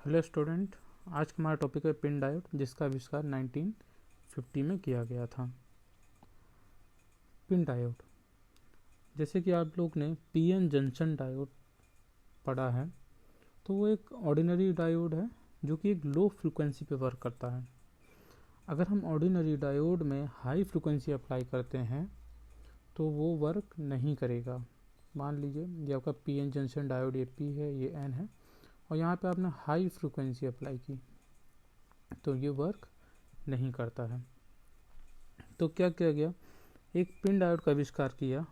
Hello student, आज का हमारा टॉपिक है पिन डायोड, जिसका आविष्कार 1950 में किया गया था। पिन डायोड, जैसे कि आप लोग ने पीएन जंक्शन डायोड पढ़ा है, तो वो एक ऑर्डिनरी डायोड है जो कि एक लो फ्रिक्वेंसी पे वर्क करता है। अगर हम ऑर्डिनरी डायोड में हाई फ्रिक्वेंसी अप्लाई करते हैं तो वो वर्क नहीं करेगा। मान लीजिए ये आपका पीएन जंक्शन डायोड, ये पी है, ये एन है, और यहाँ पे आपने हाई फ्रिक्वेंसी अप्लाई की तो ये वर्क नहीं करता है। तो क्या किया गया, एक पिन डायोड का आविष्कार किया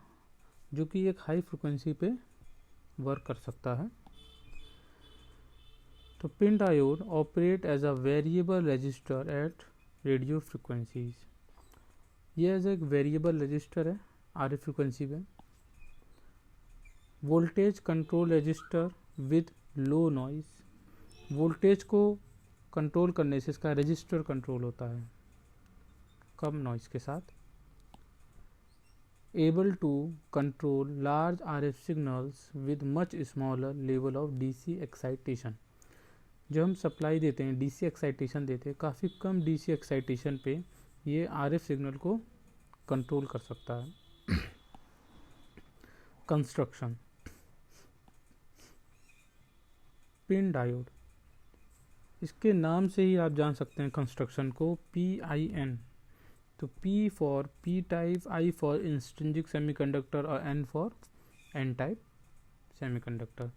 जो कि एक हाई फ्रिक्वेंसी पे वर्क कर सकता है। तो PIN diode operate as a variable resistor at radio frequencies. ये एज एक वेरिएबल रजिस्टर है आरएफ फ्रिक्वेंसी पे। Voltage control resistor with low noise. Voltage को कंट्रोल करने से इसका रजिस्टर कंट्रोल होता है कम नॉइज के साथ। able to control large RF signals with much smaller level of DC excitation। जो हम सप्लाई देते हैं, DC एक्साइटेशन देते हैं, काफ़ी कम DC एक्साइटेशन पे ये RF सिग्नल को कंट्रोल कर सकता है। कंस्ट्रक्शन, पिन डायोड, इसके नाम से ही आप जान सकते हैं कंस्ट्रक्शन को, PIN। तो P for P type, I for intrinsic semiconductor और N for N type semiconductor.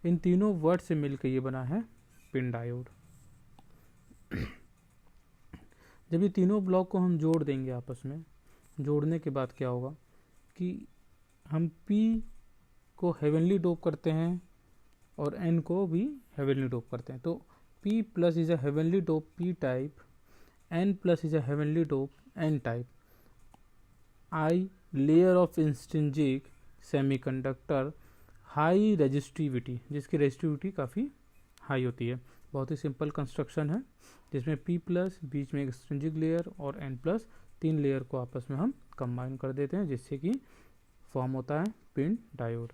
इन तीनों वर्ड से मिलकर ये बना है पिन डायोड। जब ये तीनों ब्लॉक को हम जोड़ देंगे आपस में, जोड़ने के बाद क्या होगा कि हम P को हेवनली डोप करते हैं और N को भी हेवनली डोप करते हैं। तो P plus is a heavenly dope P type, N plus is a heavenly dope N type. I layer of intrinsic semiconductor high resistivity, जिसकी रेजिस्टिविटी काफ़ी हाई होती है। बहुत ही सिंपल कंस्ट्रक्शन है जिसमें P प्लस बीच में एक एक्सट्रिंसिक लेयर और N प्लस, तीन लेयर को आपस में हम कंबाइन कर देते हैं, जिससे कि फॉर्म होता है PIN diode.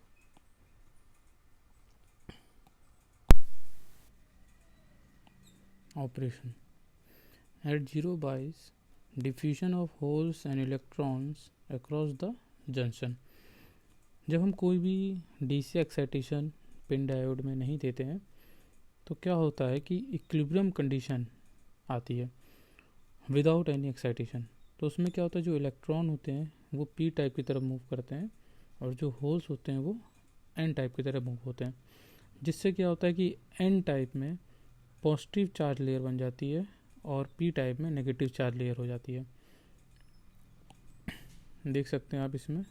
Operation at zero bias diffusion of holes and electrons across the junction. जब हम कोई भी डीसी एक्साइटेशन पिन डायोड में नहीं देते हैं तो क्या होता है कि इक्विलिब्रियम कंडीशन आती है विदाउट एनी एक्साइटेशन। तो उसमें क्या होता है, जो इलेक्ट्रॉन होते हैं वो पी टाइप की तरफ मूव करते हैं और जो होल्स होते हैं वो एन टाइप की तरफ मूव होते हैं, जिससे क्या होता है कि एन टाइप में पॉजिटिव चार्ज लेयर बन जाती है और पी टाइप में नेगेटिव चार्ज लेयर हो जाती है। देख सकते हैं आप इसमें,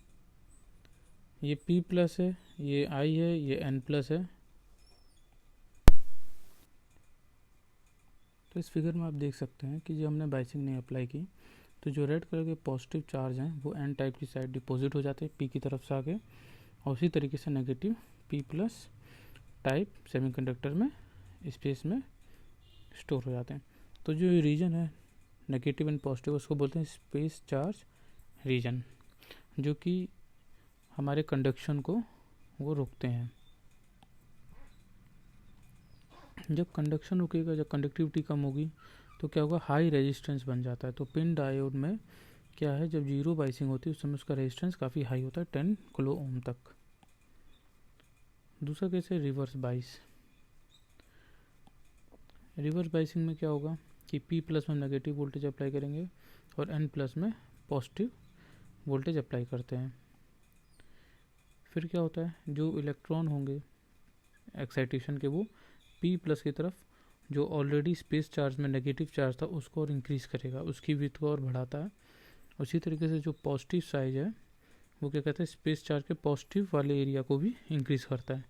ये P प्लस है, ये I है, ये N प्लस है। तो इस फिगर में आप देख सकते हैं कि जो हमने बाइसिंग नहीं अप्लाई की तो जो रेड कलर के पॉजिटिव चार्ज हैं वो N टाइप की साइड डिपॉजिट हो जाते हैं P की तरफ से आगे, और उसी तरीके से negative P plus type semiconductor में स्पेस में स्टोर हो जाते हैं। तो जो ये रीजन है नेगेटिव एंड पॉजिटिव, उसको बोलते हैं स्पेस चार्ज रीजन, जो कि हमारे कंडक्शन को वो रोकते हैं। जब कंडक्शन रुकेगा, जब कंडक्टिविटी कम होगी तो क्या होगा, हाई रेजिस्टेंस बन जाता है। तो पिन डायोड में क्या है, जब जीरो बाइसिंग होती है उस समय उसका रेजिस्टेंस काफ़ी हाई होता है, 10 किलो ओम तक। दूसरा केस है रिवर्स बाइस। रिवर्स बाइसिंग में क्या होगा कि P प्लस में नेगेटिव वोल्टेज अप्लाई करेंगे और N प्लस में पॉजिटिव वोल्टेज अप्लाई करते हैं। फिर क्या होता है, जो इलेक्ट्रॉन होंगे एक्साइटेशन के वो P प्लस की तरफ, जो ऑलरेडी स्पेस चार्ज में नेगेटिव चार्ज था उसको और इंक्रीज़ करेगा, उसकी विड्थ को और बढ़ाता है। उसी तरीके से जो पॉजिटिव साइज है वो क्या कहते हैं, स्पेस चार्ज के पॉजिटिव वाले एरिया को भी इंक्रीज़ करता है,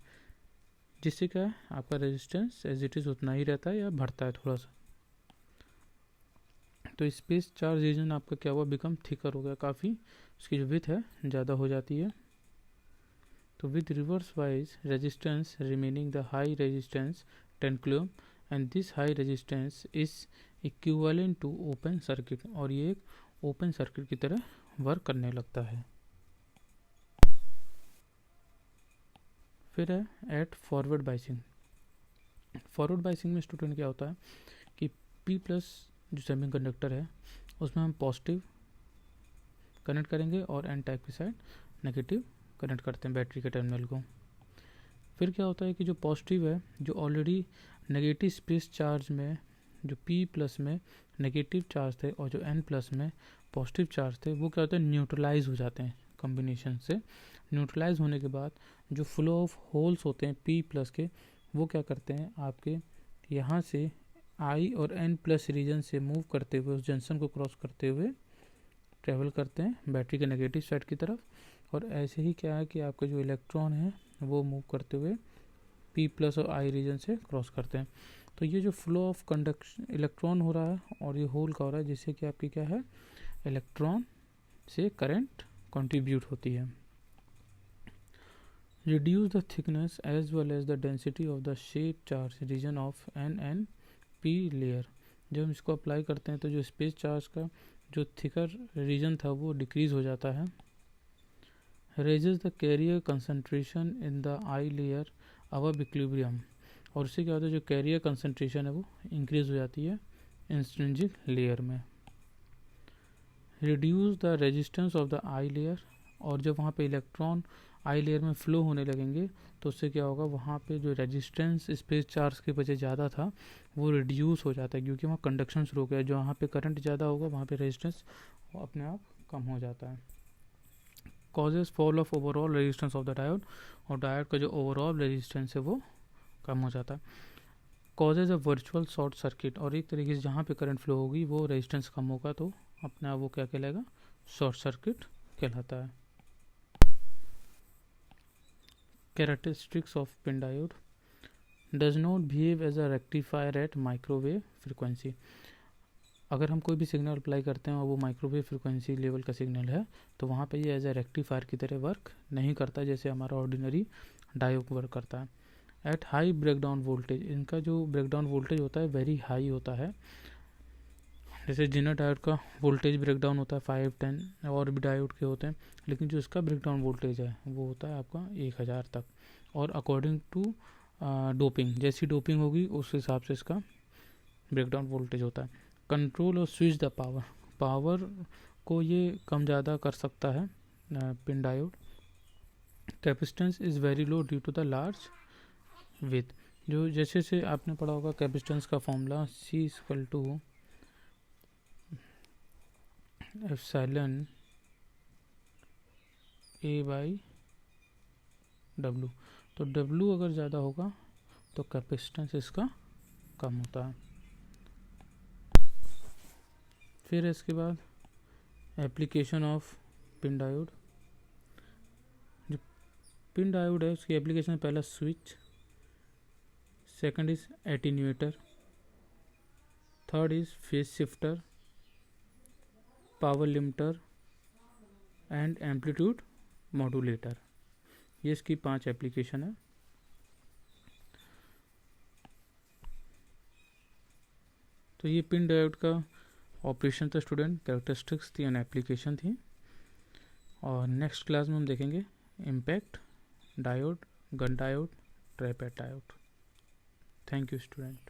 जिससे क्या है आपका रेजिस्टेंस एज इट इज़ उतना ही रहता है या बढ़ता है थोड़ा सा। तो स्पेस चार्ज रीजन आपका क्या हुआ, बिकम थिकर हो गया, काफ़ी उसकी जो विड्थ है ज़्यादा हो जाती है। तो with reverse wise resistance remaining the high resistance 10 kilo and this high resistance is equivalent to open circuit, और ये एक ओपन सर्किट की तरह वर्क करने लगता है। फिर है at forward biasing. Forward biasing में स्टूडेंट क्या होता है कि पी प्लस जो सेमीकंडक्टर है उसमें हम पॉजिटिव कनेक्ट करेंगे और एन टाइप की साइड नेगेटिव कनेक्ट करते हैं बैटरी के टर्मिनल को। फिर क्या होता है कि जो पॉजिटिव है जो ऑलरेडी नेगेटिव स्पेस चार्ज में जो पी प्लस में नेगेटिव चार्ज थे और जो एन प्लस में पॉजिटिव चार्ज थे वो क्या होते हैं न्यूट्रलाइज हो जाते हैं कॉम्बिनेशन से। न्यूट्रलाइज होने के बाद जो फ्लो ऑफ होल्स होते हैं पी प्लस के वो क्या करते हैं आपके यहाँ से आई और एन प्लस रीजन से मूव करते हुए उस जंक्शन को क्रॉस करते हुए ट्रेवल करते हैं बैटरी के नेगेटिव साइड की तरफ। और ऐसे ही क्या है कि आपके जो इलेक्ट्रॉन है वो मूव करते हुए पी प्लस और आई रीजन से क्रॉस करते हैं। तो ये जो फ्लो ऑफ कंडक्शन इलेक्ट्रॉन हो रहा है और ये होल का हो रहा है जिससे कि आपकी क्या है इलेक्ट्रॉन से करंट कंट्रीब्यूट होती है। Reduce the thickness as well as the density of the space charge region of N and P layer. जब हम इसको अप्लाई करते हैं तो जो स्पेस चार्ज का जो थिकर रीजन था वो डिक्रीज हो जाता है। Raises the carrier concentration in the I layer above equilibrium. और उससे क्या होता है जो कैरियर कंसंट्रेशन है वो इंक्रीज हो जाती है इंट्रिंसिक लेयर में। Reduce the resistance of the I layer. और जब वहाँ पे इलेक्ट्रॉन आई लेयर में फ्लो होने लगेंगे तो उससे क्या होगा वहाँ पे जो रेजिस्टेंस स्पेस चार्ज की वजह ज़्यादा था वो रिड्यूस हो जाता है क्योंकि वहाँ कंडक्शन शुरू हो गया। जो वहाँ पे करंट ज़्यादा होगा वहाँ पे रेजिस्टेंस अपने आप कम हो जाता है। Causes fall of overall resistance of the diode. और डायोड का जो ओवरऑल रेजिस्टेंस है वो कम हो जाता है। Causes of virtual short circuit. और एक तरीके से जहाँ पे करंट फ्लो होगी वो रेजिस्टेंस कम होगा तो अपने आप वो क्या कहलाएगा शॉर्ट सर्किट कहलाता है। Characteristics of PIN diode does not behave as a rectifier at microwave frequency. अगर हम कोई भी सिग्नल अप्लाई करते हैं और वो माइक्रोवेव फ्रिक्वेंसी लेवल का सिग्नल है तो वहाँ पे ये एज अ रेक्टिफायर की तरह वर्क नहीं करता जैसे हमारा ऑर्डिनरी डायोड वर्क करता है। एट हाई ब्रेकडाउन वोल्टेज इनका जो ब्रेकडाउन वोल्टेज होता है वेरी हाई होता है। जैसे जिनर डायोड का वोल्टेज ब्रेकडाउन होता है 5-10 और भी डायोड के होते हैं लेकिन जो इसका ब्रेकडाउन वोल्टेज है वो होता है आपका 1000 तक। और अकॉर्डिंग टू डोपिंग जैसी डोपिंग होगी उस हिसाब से इसका ब्रेकडाउन वोल्टेज होता है। कंट्रोल और स्विच द पावर। पावर को ये कम ज़्यादा कर सकता है PIN diode. Capacitance is very low due to the large width. जो जैसे से आपने पढ़ा होगा कैपेसिटेंस का फॉर्मूला C = एप्सिलॉन A/W। तो W अगर ज़्यादा होगा तो कैपेसिटेंस इसका कम होता है। फिर इसके बाद एप्लीकेशन ऑफ पिन डायोड। जो पिन डायोड है उसकी एप्लीकेशन पहला switch, second is attenuator, third is phase shifter, power limiter and amplitude modulator. ये इसकी 5 एप्लीकेशन है। तो ये पिन डायोड का ऑपरेशन था स्टूडेंट, कैरेक्टरिस्टिक्स थी एंड एप्लीकेशन थी। और नेक्स्ट क्लास में हम देखेंगे IMPATT diode, Gunn diode, TRAPATT diode. Thank you student.